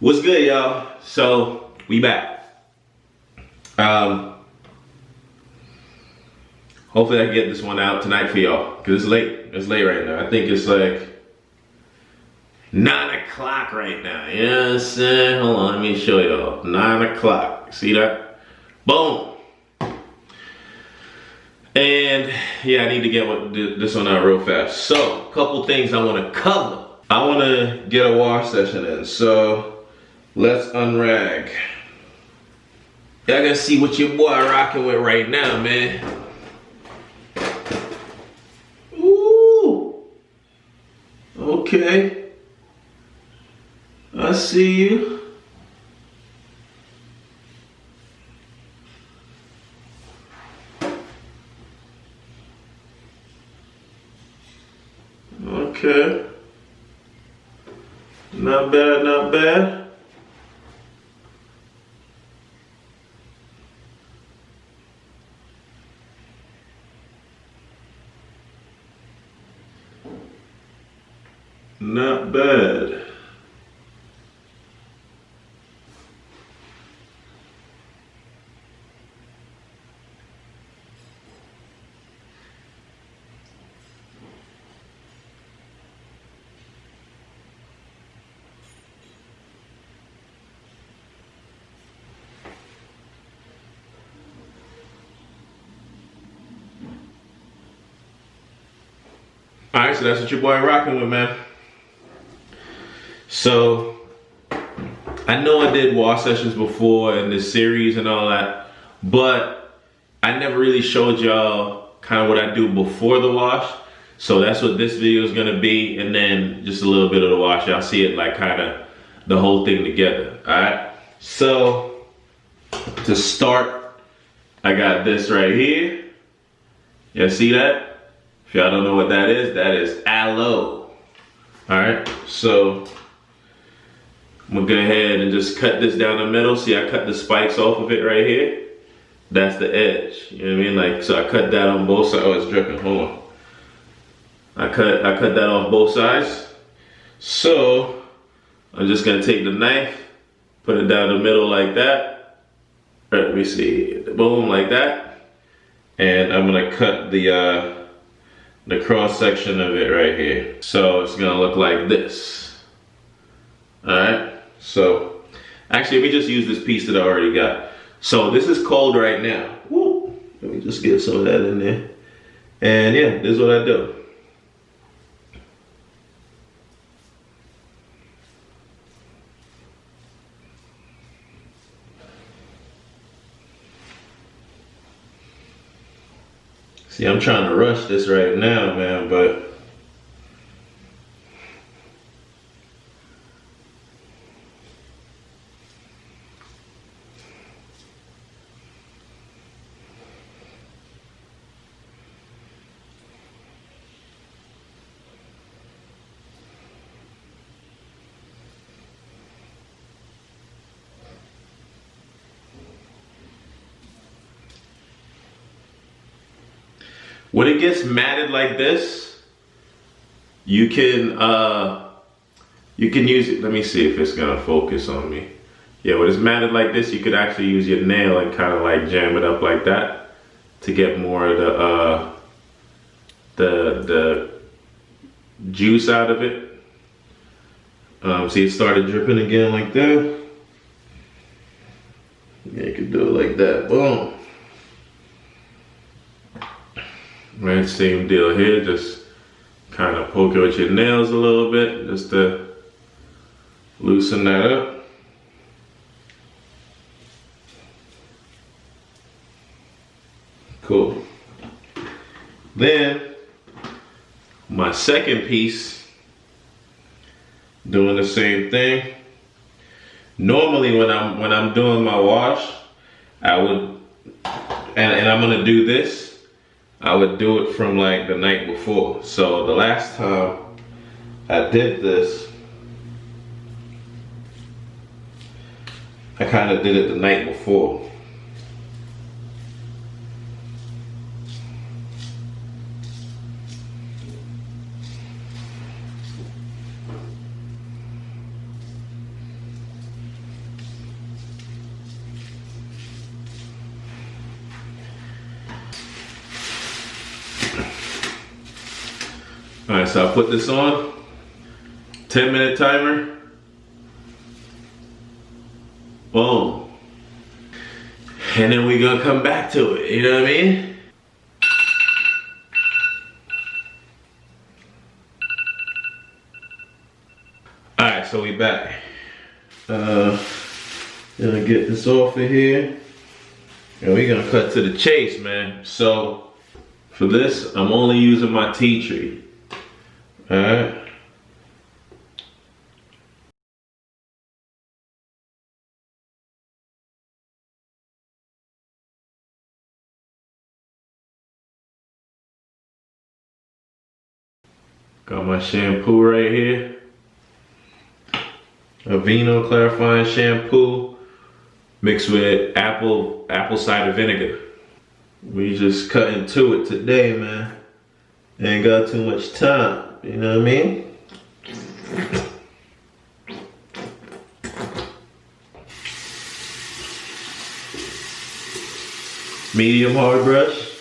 What's good, y'all? So we back. Hopefully I can get this one out tonight for y'all, because it's late. It's late right now. I think it's like 9 o'clock right now. You know what I'm saying? Hold on, let me show y'all. 9 o'clock. See that? Boom. And yeah, I need to get this one out real fast. So, a couple things I want to cover. I want to get a wash session in. So let's unrag. Y'all gonna see what your boy rocking with right now, man. Ooh. Okay. I see you. Okay. Not bad, not bad. Not bad. Alright, so that's what your boy rocking with, man. So, I know I did wash sessions before in this series and all that, but I never really showed y'all kind of what I do before the wash. So that's what this video is gonna be, and then just a little bit of the wash. Y'all see it like kind of the whole thing together, alright? So, to start, I got this right here. Y'all see that? If y'all don't know what that is aloe. Alright, so I'm gonna go ahead and just cut this down the middle. See, I cut the spikes off of it right here. That's the edge. You know what I mean? Like, so I cut that on both sides. Oh, it's dripping. Hold on. I cut that off both sides. So I'm just gonna take the knife, put it down the middle like that. Let me see. Boom, like that. And I'm gonna cut the cross section of it right here. So it's gonna look like this. Alright, so actually let me just use this piece that I already got. So this is cold right now. Woo. Let me just get some of that in there. And yeah, this is what I do. See, I'm trying to rush this right now, man, but when it gets matted like this, you can use it. Let me see if it's gonna focus on me. Yeah, when it's matted like this, you could actually use your nail and kind of like jam it up like that to get more of the juice out of it. See, it started dripping again like that. Yeah, you could do it like that. Boom. Right, same deal here, just kind of poke it with your nails a little bit, just to loosen that up. Cool. Then, my second piece, doing the same thing. Normally when I'm doing my wash, I would, and I'm gonna do this, I would do it from like the night before. So the last time I did this, I kind of did it the night before. All right, so I put this on. 10-minute timer. Boom. And then we gonna come back to it, you know what I mean? All right, so we back. Gonna get this off of here. And we're gonna cut to the chase, man. So for this, I'm only using my tea tree. All right. Got my shampoo right here. Aveeno clarifying shampoo mixed with apple cider vinegar. We just cutting to it today, man. Ain't got too much time, you know what I mean? Medium hard brush.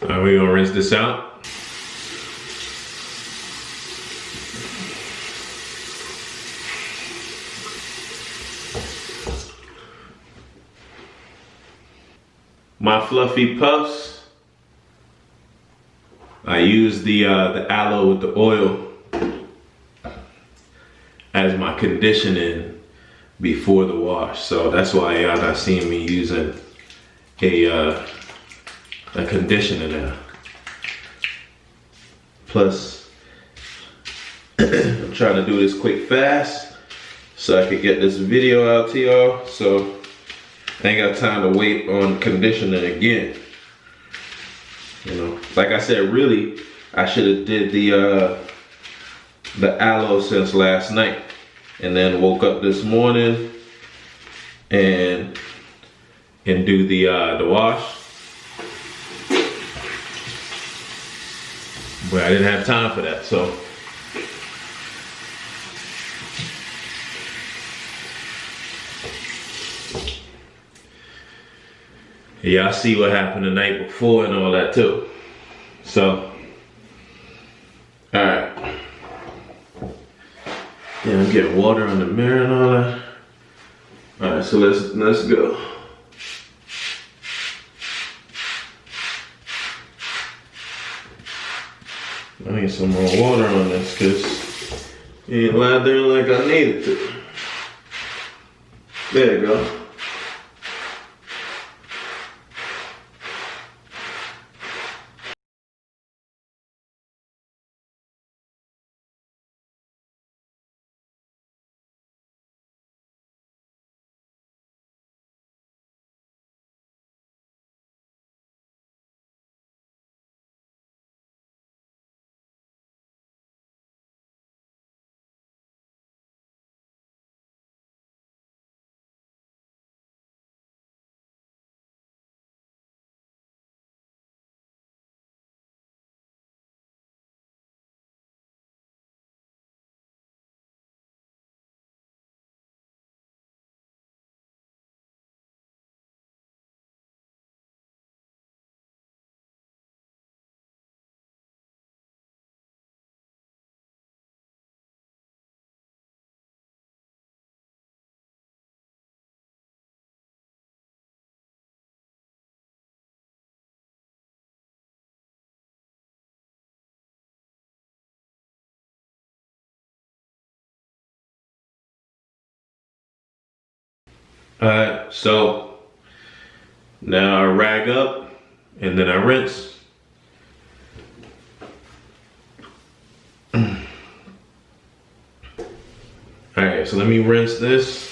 All right, we're gonna rinse this out. My fluffy puffs, I use the aloe with the oil as my conditioning before the wash. So that's why y'all not seeing me using a conditioner now. Plus, I'm trying to do this quick fast so I could get this video out to y'all. So I ain't got time to wait on conditioning again. You know, like I said, really, I should have did the aloe since last night, and then woke up this morning and do the wash. But I didn't have time for that, so. Y'all see what happened the night before and all that too. So, all right. Yeah, I'm getting water on the mirror and all that. All right, so let's go. I need some more water on this because it ain't lathering like I needed to. There you go. All right, so now I rag up and then I rinse. All right, so let me rinse this.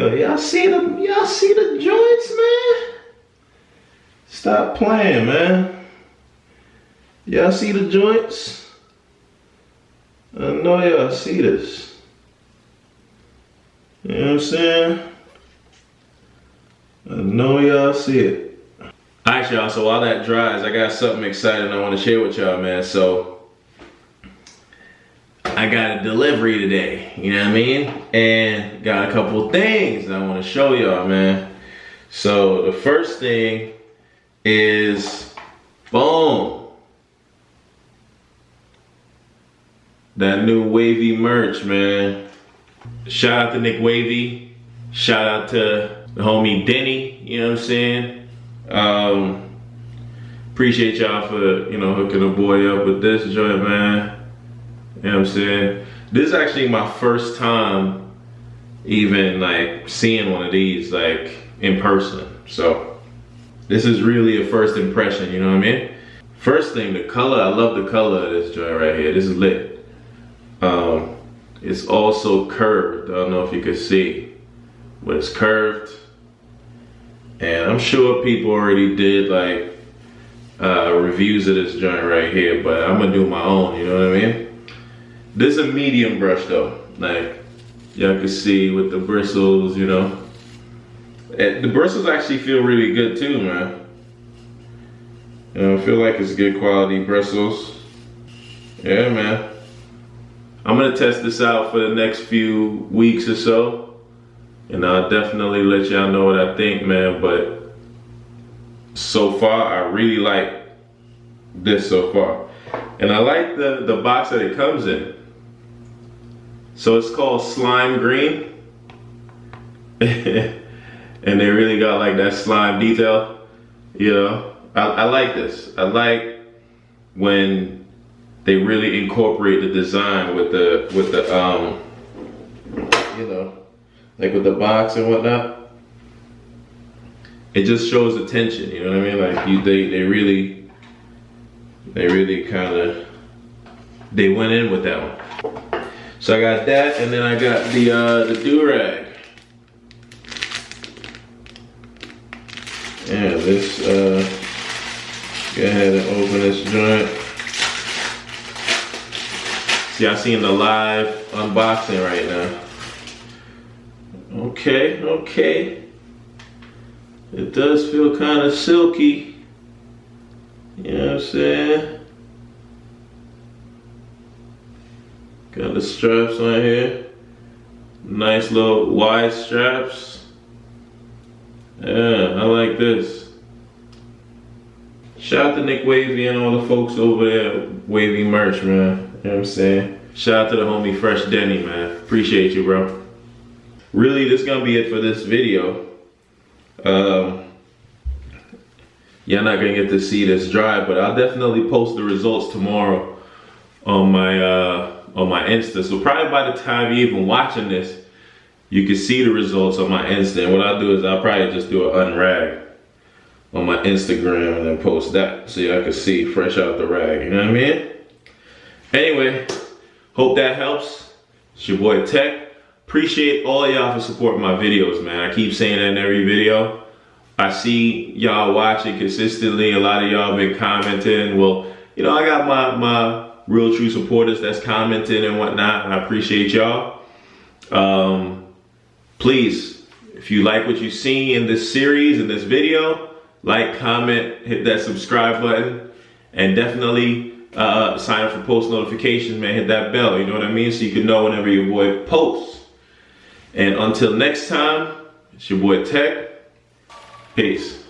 Yo, y'all see the joints, man? Stop playing, man. Y'all see the joints? I know y'all see this. You know what I'm saying? I know y'all see it. Alright, y'all, so while that dries, I got something exciting I want to share with y'all, man. So, I got a delivery today, you know what I mean? And got a couple things I want to show y'all, man. So, the first thing is, boom. That new Wavy merch, man. Shout out to Nick Wavy. Shout out to the homie Denny, you know what I'm saying? Appreciate y'all for, you know, hooking the boy up with this joint, man. You know what I'm saying? This is actually my first time even like seeing one of these like in person. So this is really a first impression, you know what I mean? First thing, the color, I love the color of this joint right here. This is lit. It's also curved. I don't know if you can see, but it's curved. And I'm sure people already did like reviews of this joint right here, but I'm gonna do my own, you know what I mean? This is a medium brush though. Like y'all can see with the bristles, you know. The bristles actually feel really good too, man. You know, I feel like it's good quality bristles. Yeah, man. I'm gonna test this out for the next few weeks or so, and I'll definitely let y'all know what I think, man. But so far, I really like this so far, and I like the box that it comes in. So it's called Slime Green, and they really got like that slime detail. You know, I like this. I like when they really incorporate the design with the you know, like with the box and whatnot. It just shows attention, you know what I mean? Like they really kind of, they went in with that one. So I got that, and then I got the do-rag. Yeah, this go ahead and open this joint. See, I seen the live unboxing right now. Okay. It does feel kind of silky. You know what I'm saying? Got the straps on here. Nice little wide straps. Yeah, I like this. Shout out to Nick Wavy and all the folks over there at Wavy Merch, man. You know what I'm saying? Shout out to the homie Fresh Denny, man. Appreciate you, bro. Really, this is gonna be it for this video. You're not gonna get to see this dry, but I'll definitely post the results tomorrow on my Insta. So probably by the time you're even watching this, you can see the results on my Insta. And what I'll do is I'll probably just do an unrag on my Instagram and then post that so y'all can see fresh out the rag. You know what I mean? Anyway, hope that helps. It's your boy Tech. Appreciate all y'all for supporting my videos, man. I keep saying that in every video. I see y'all watching consistently. A lot of y'all been commenting. Well, you know, I got my real true supporters that's commenting and whatnot. I appreciate y'all. Please, if you like what you see in this series, in this video, like, comment, hit that subscribe button, and definitely sign up for post notifications, man. Hit that bell, you know what I mean? So you can know whenever your boy posts. And until next time, it's your boy Tech. Peace.